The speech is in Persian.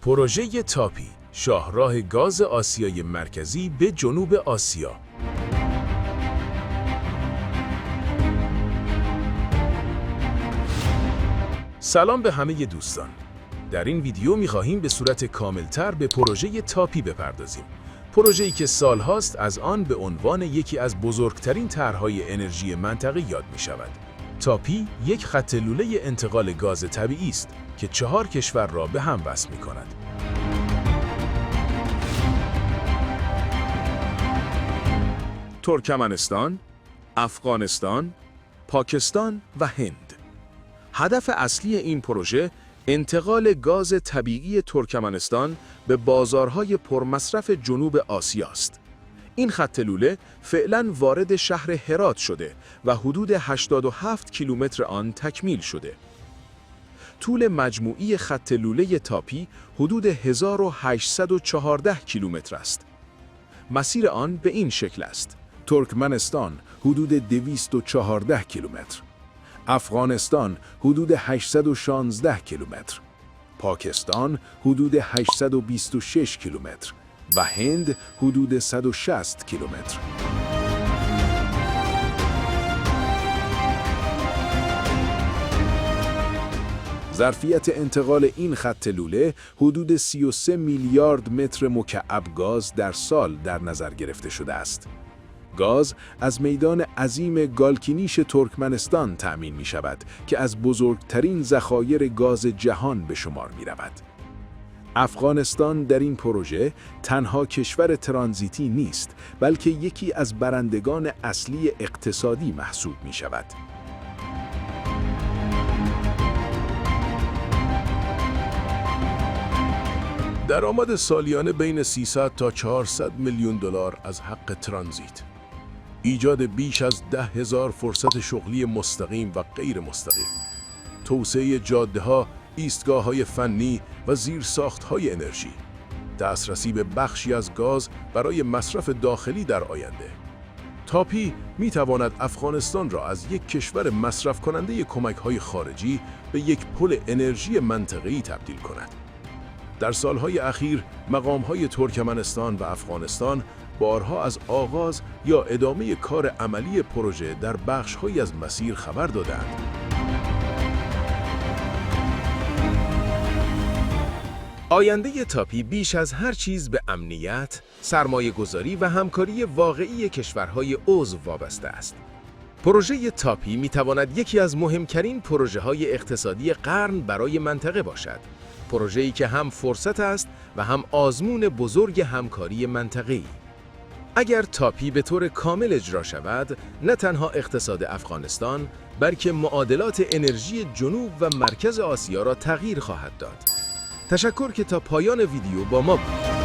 پروژه تاپی، شاهراه گاز آسیای مرکزی به جنوب آسیا. سلام به همه دوستان. در این ویدیو می‌خواهیم به صورت کاملتر به پروژه تاپی بپردازیم. پروژه‌ای که سالهاست از آن به عنوان یکی از بزرگترین طرح‌های انرژی منطقه یاد می‌شود. تاپی یک خط لوله انتقال گاز طبیعی است که 4 کشور را به هم وصل می‌کند. ترکمنستان، افغانستان، پاکستان و هند. هدف اصلی این پروژه انتقال گاز طبیعی ترکمنستان به بازارهای پرمصرف جنوب آسیا است. این خط لوله فعلاً وارد شهر هرات شده و حدود 87 کیلومتر آن تکمیل شده. طول مجموعی خط لوله تاپی حدود 1814 کیلومتر است. مسیر آن به این شکل است: ترکمنستان حدود 214 کیلومتر، افغانستان حدود 816 کیلومتر، پاکستان حدود 826 کیلومتر و هند حدود 160 کیلومتر. ظرفیت انتقال این خط لوله حدود 33 میلیارد متر مکعب گاز در سال در نظر گرفته شده است. گاز از میدان عظیم گالکینیش ترکمنستان تأمین می شود که از بزرگترین ذخایر گاز جهان به شمار می رود. افغانستان در این پروژه تنها کشور ترانزیتی نیست، بلکه یکی از برندگان اصلی اقتصادی محسوب می شود. درآمد سالیانه بین 300 تا 400 میلیون دلار از حق ترانزیت. ایجاد بیش از 10,000 فرصت شغلی مستقیم و غیر مستقیم. توسعه جاده‌ها، ایستگاه‌های فنی و زیرساخت‌های انرژی. دسترسی به بخشی از گاز برای مصرف داخلی در آینده. تاپی می‌تواند افغانستان را از یک کشور مصرف کننده کمک‌های خارجی به یک پل انرژی منطقه‌ای تبدیل کند. در سالهای اخیر مقام‌های ترکمنستان و افغانستان بارها از آغاز یا ادامه کار عملی پروژه در بخش‌هایی از مسیر خبر دادند. آینده تاپی بیش از هر چیز به امنیت، سرمایه‌گذاری و همکاری واقعی کشورهای عضو وابسته است. پروژه تاپی می‌تواند یکی از مهمترین پروژه‌های اقتصادی قرن برای منطقه باشد. پروژه‌ای که هم فرصت است و هم آزمون بزرگ همکاری منطقه‌ای. اگر تاپی به طور کامل اجرا شود، نه تنها اقتصاد افغانستان، بلکه معادلات انرژی جنوب و مرکز آسیا را تغییر خواهد داد. تشکر که تا پایان ویدیو با ما بودید.